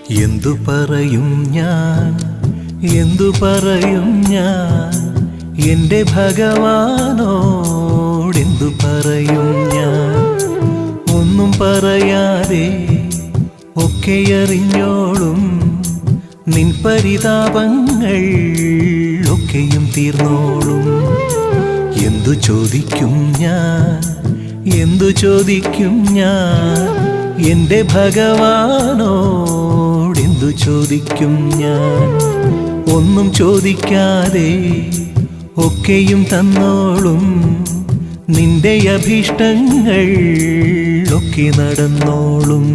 എന്തു പറയും ഞാൻ, എന്തു പറയും ഞാൻ, എൻ്റെ ഭഗവാനോടെന്തു പറയും ഞാൻ. ഒന്നും പറയാതെ ഒക്കെയറിഞ്ഞോളും നിൻ പരിതാപങ്ങൾ ഒക്കെയും തീർന്നോളും. എന്തു ചോദിക്കും ഞാൻ, എന്തു ചോദിക്കും ഞാൻ, എൻ്റെ ഭഗവാനോടെന്തു ചോദിക്കും ഞാൻ. ഒന്നും ചോദിക്കാതെ ഒക്കെയും തന്നോളും നിന്റെ അഭീഷ്ടങ്ങൾ ഒക്കെ നടന്നോളും.